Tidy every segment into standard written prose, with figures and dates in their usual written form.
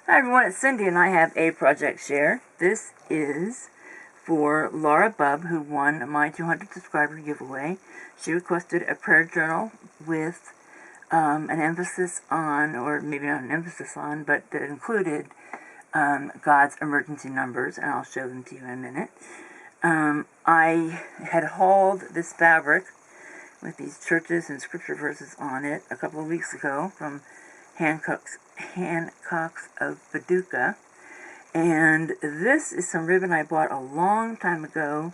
Hi everyone, it's Cindy and I have a project share. This is for Laura Bubb, who won my 200 subscriber giveaway. She requested a prayer journal with an emphasis on, or maybe not an emphasis on, but that included God's emergency numbers, and I'll show them to you in a minute. I had hauled this fabric with these churches and scripture verses on it a couple of weeks ago from Hancock's of Paducah. And this is some ribbon I bought a long time ago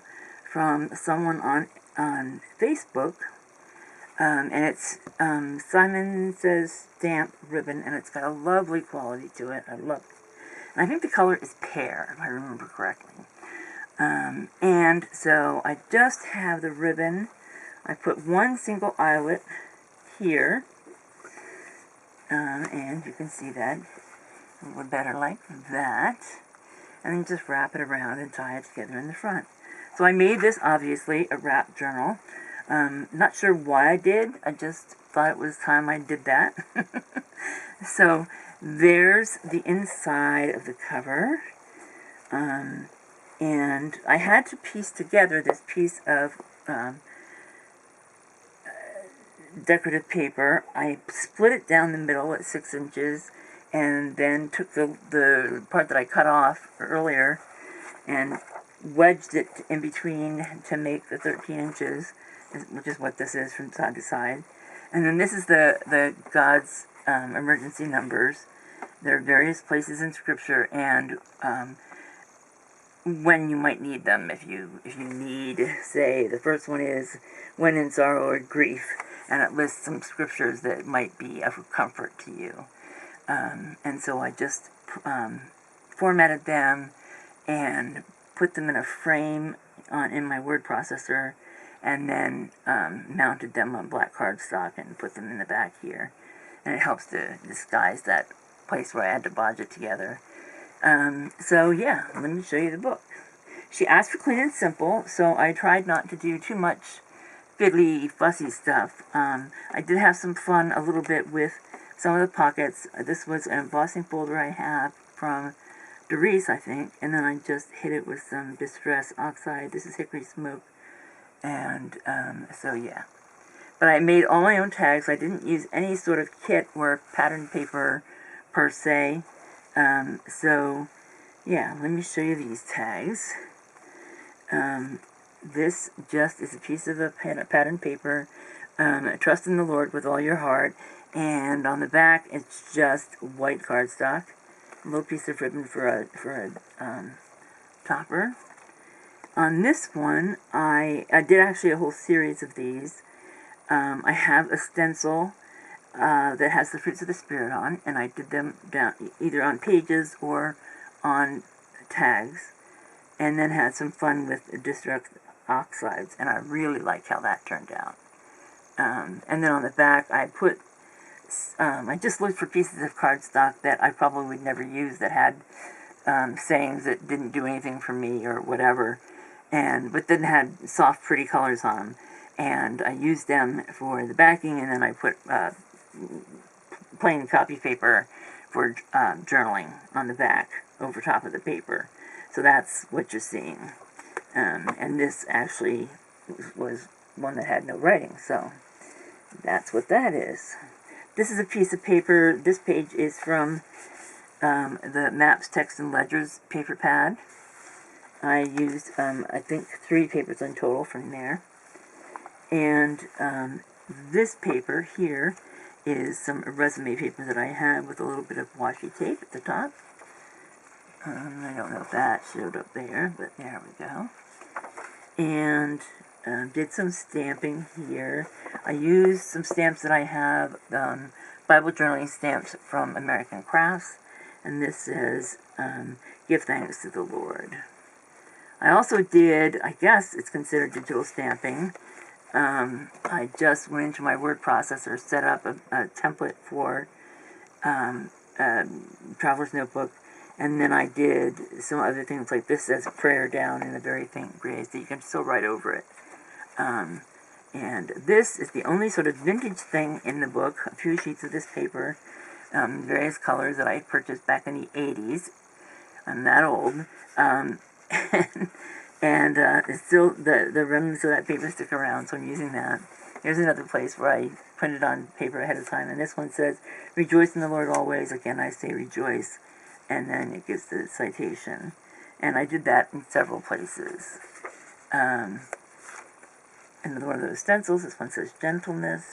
from someone on Facebook. And it's Simon Says Stamp ribbon, and it's got a lovely quality to it. I love it. And I think the color is pear, if I remember correctly. And so I just have the ribbon. I put one single eyelet here. And you can see that a little better like that. And then just wrap it around and tie it together in the front. So I made this, obviously, a wrap journal. Not sure why I did. I just thought it was time I did that. So there's the inside of the cover. And I had to piece together this piece of decorative paper. I split it down the middle at 6 inches and then took the part that I cut off earlier and wedged it in between to make the 13 inches, which is what this is from side to side. And then this is the God's emergency numbers. There are various places in Scripture and when you might need them. If you need, say, the first one is when in sorrow or grief, and it lists some scriptures that might be of comfort to you. And so I just formatted them and put them in a frame in my word processor, and then mounted them on black cardstock and put them in the back here. And it helps to disguise that place where I had to bodge it together. So yeah, let me show you the book. She asked for clean and simple, so I tried not to do too much fiddly, fussy stuff. I did have some fun a little bit with some of the pockets. This was an embossing folder I have from Doris, I think, and then I just hit it with some Distress Oxide. This is Hickory Smoke, and so yeah. But I made all my own tags. I didn't use any sort of kit or pattern paper per se. So yeah, let me show you these tags. This just is a piece of a pattern paper. Trust in the Lord with all your heart. And on the back, it's just white cardstock. A little piece of ribbon for a topper. On this one, I did actually a whole series of these. I have a stencil that has the fruits of the Spirit on, and I did them down either on pages or on tags, and then had some fun with Distress Oxides, and I really liked how that turned out. And then on the back, I put, I just looked for pieces of cardstock that I probably would never use that had sayings that didn't do anything for me or whatever, but then had soft, pretty colors on them. And I used them for the backing, and then I put plain copy paper for journaling on the back over top of the paper. So that's what you're seeing. And this actually was one that had no writing, so that's what that is. This is a piece of paper. This page is from the Maps, Text, and Ledgers paper pad. I used, I think, 3 papers in total from there. And this paper here is some resume paper that I have with a little bit of washi tape at the top. I don't know if that showed up there, but there we go. And did some stamping here. I used some stamps that I have, Bible journaling stamps from American Crafts, and this says, give thanks to the Lord. I also did, I guess it's considered digital stamping. I just went into my word processor, set up a template for Traveler's Notebook, and then I did some other things like this says prayer down in a very faint gray, so you can still write over it. And this is the only sort of vintage thing in the book, a few sheets of this paper various colors that I purchased back in the 80s. I'm that old. And it's still, the remnants of that paper stick around, so I'm using that. Here's another place where I printed on paper ahead of time, and this one says, "Rejoice in the Lord always." Again, I say rejoice, and then it gives the citation. And I did that in several places. Another one of those stencils, this one says gentleness.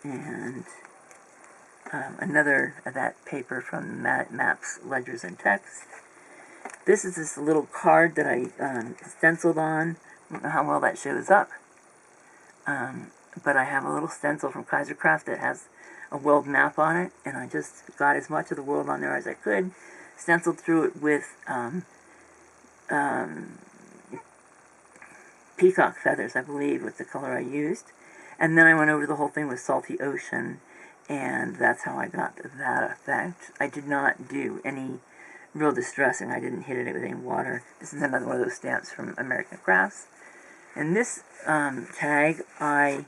And another of that paper from Maps, Ledgers, and Text. This is this little card that I stenciled on. I don't know how well that shows up. But I have a little stencil from Kaisercraft that has a world map on it, and I just got as much of the world on there as I could, stenciled through it with peacock feathers, I believe, was the color I used. And then I went over the whole thing with Salty Ocean, and that's how I got that effect. I did not do any real distressing. I didn't hit it with any water. This is another one of those stamps from American Crafts. And this tag, I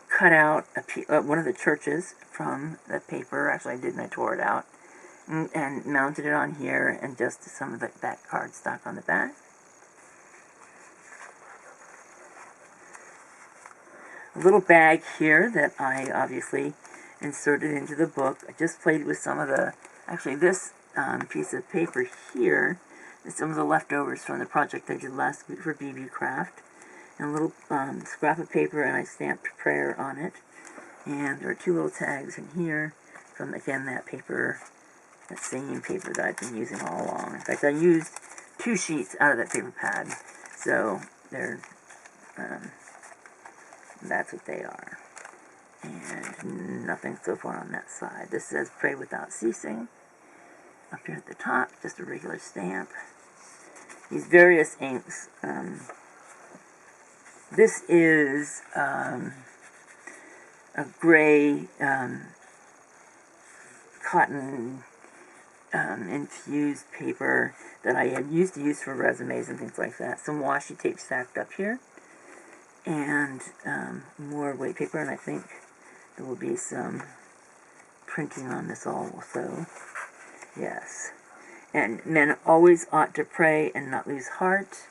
cut out one of the churches from the paper. Actually, I didn't. I tore it out and mounted it on here, and just some of that cardstock on the back. A little bag here that I obviously inserted into the book. I just played with some of the, actually this piece of paper here is some of the leftovers from the project I did last week for BB Craft. And a little scrap of paper, and I stamped prayer on it. And there are two little tags in here from, again, that paper, that same paper that I've been using all along. In fact, I used 2 sheets out of that paper pad. So they're, that's what they are. And nothing so far on that side. This says pray without ceasing. Up here at the top, just a regular stamp. These various inks. This is a gray cotton infused paper that I had used to use for resumes and things like that. Some washi tape stacked up here, and more white paper, and I think there will be some printing on this also. Yes. And men always ought to pray and not lose heart.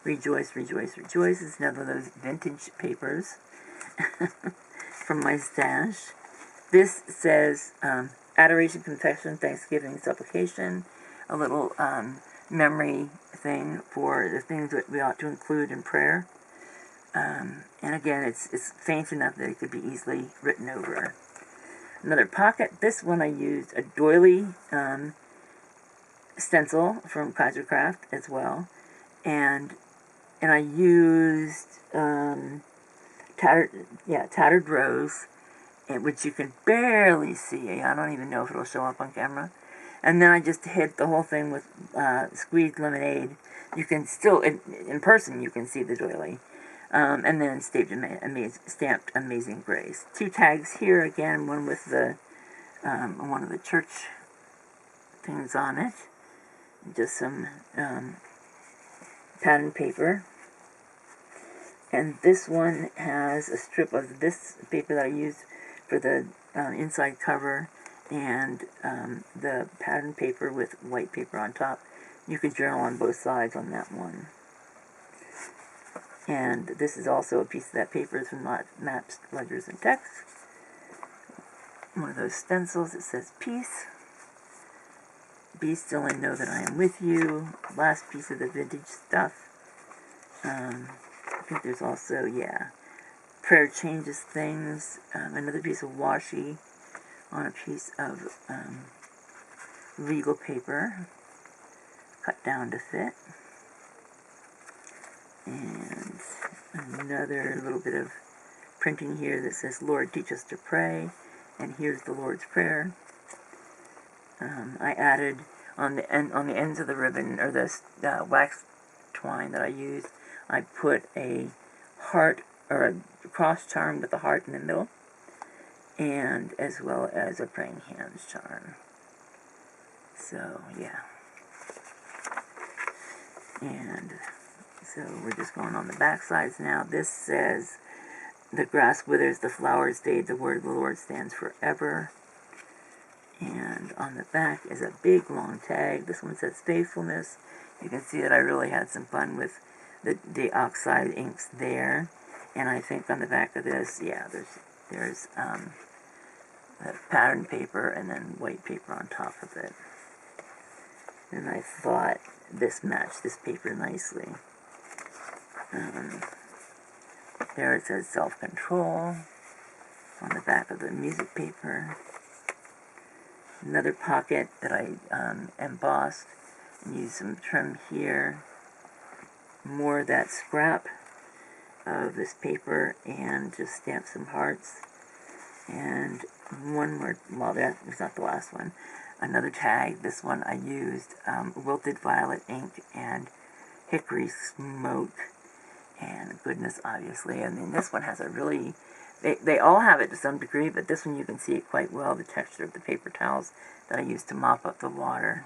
Rejoice, rejoice, rejoice. It's another of those vintage papers from my stash. This says adoration, confession, thanksgiving, supplication. A little memory thing for the things that we ought to include in prayer. And again, it's faint enough that it could be easily written over. Another pocket. This one I used a doily stencil from Kaisercraft as well. And I used Tattered Rose, which you can barely see. I don't even know if it'll show up on camera. And then I just hit the whole thing with squeezed lemonade. You can still, in person, you can see the doily. And then stamped Amazing Grace. 2 tags here again, one with the one of the church things on it. Just some pattern paper. And this one has a strip of this paper that I used for the inside cover, and the pattern paper with white paper on top. You could journal on both sides on that one. And this is also a piece of that paper from Maps, Ledgers, and Text. One of those stencils that says peace. Be still and know that I am with you. Last piece of the vintage stuff. I think there's also, prayer changes things. Another piece of washi on a piece of legal paper, cut down to fit. And another little bit of printing here that says, Lord, teach us to pray. And here's the Lord's Prayer. I added on the ends of the ribbon, or the wax twine that I used, I put a heart, or a cross charm with a heart in the middle, and as well as a praying hands charm. So, yeah. And so we're just going on the back sides now. This says, the grass withers, the flowers fade, the word of the Lord stands forever. And on the back is a big long tag. This one says faithfulness. You can see that I really had some fun with the oxide inks there. And I think on the back of this, yeah, there's pattern paper and then white paper on top of it. And I thought this matched this paper nicely. There it says self-control on the back of the music paper. Another pocket that I embossed and used some trim here. More of that scrap of this paper and just stamped some hearts. And one more, well, that was not the last one. Another tag, this one I used wilted violet ink and hickory smoke and goodness, obviously. I mean, this one has a really, they all have it to some degree, but this one you can see it quite well, the texture of the paper towels that I used to mop up the water.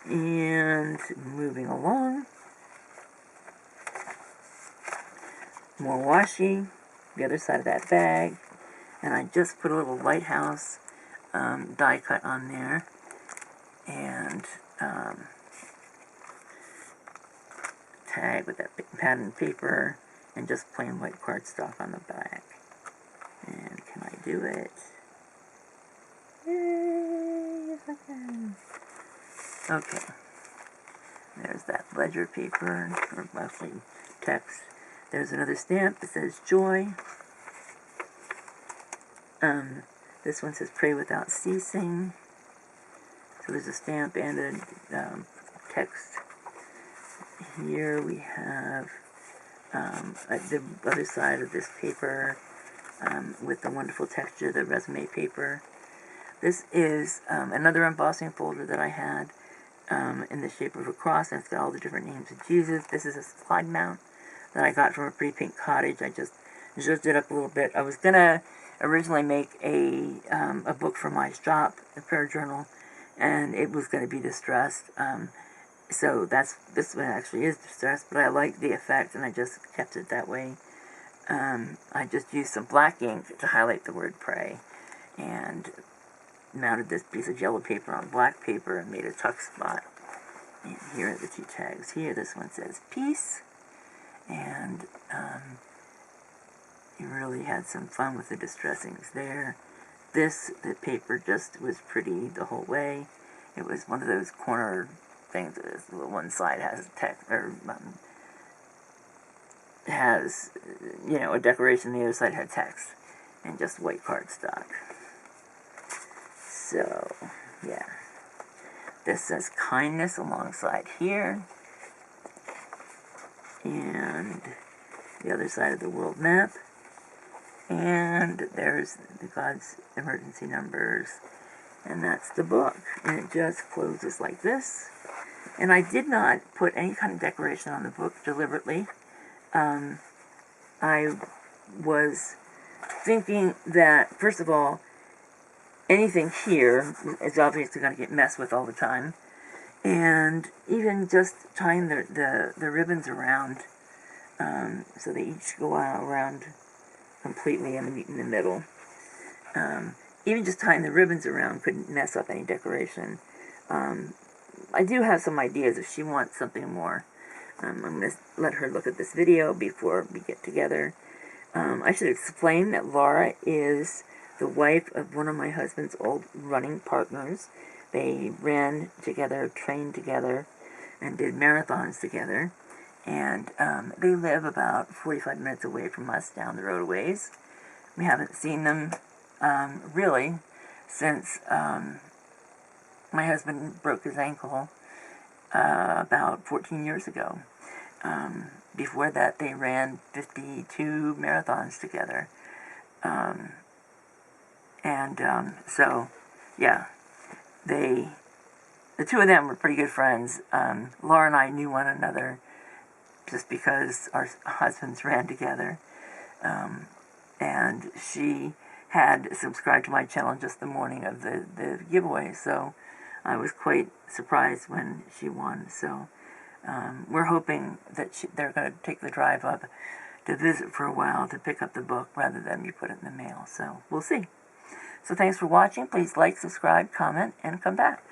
And moving along, more washi, the other side of that bag, and I just put a little lighthouse die cut on there, and tag with that patterned paper, and just plain white cardstock on the back. And can I do it? Yay, yes I can. Okay. There's that ledger paper, or mostly text. There's another stamp that says joy. This one says pray without ceasing. So there's a stamp and a text. Here we have the other side of this paper with the wonderful texture, the resume paper. This is another embossing folder that I had in the shape of a cross, and it's got all the different names of Jesus. This is a slide mount that I got from a Pretty Pink Cottage. I just zhuzhed it up a little bit. I was going to originally make a book for my shop, a prayer journal, and it was going to be distressed. So this one actually is distressed, but I like the effect, and I just kept it that way. I just used some black ink to highlight the word pray, and mounted this piece of yellow paper on black paper and made a tuck spot. And here are the two tags here. This one says peace, and you really had some fun with the distressings there. The paper just was pretty the whole way. It was one of those corner things that one side has text, or has, you know, a decoration, the other side had text, and just white cardstock. So, yeah. This says kindness alongside here. And the other side of the world map. And there's the God's emergency numbers. And that's the book. And it just closes like this. And I did not put any kind of decoration on the book deliberately. I was thinking that, first of all, anything here is obviously going to get messed with all the time. And even just tying the ribbons around, so they each go around completely and meet in the middle. Even just tying the ribbons around couldn't mess up any decoration. I do have some ideas if she wants something more. I'm going to let her look at this video before we get together. I should explain that Laura is the wife of one of my husband's old running partners. They ran together, trained together, and did marathons together. And they live about 45 minutes away from us down the road a ways. We haven't seen them really since my husband broke his ankle about 14 years ago. Before that, they ran 52 marathons together. So, yeah, the two of them were pretty good friends. Laura and I knew one another just because our husbands ran together. And she had subscribed to my channel just the morning of the giveaway, so I was quite surprised when she won. So we're hoping that they're going to take the drive up to visit for a while to pick up the book rather than you put it in the mail. So we'll see. So thanks for watching. Please like, subscribe, comment, and come back.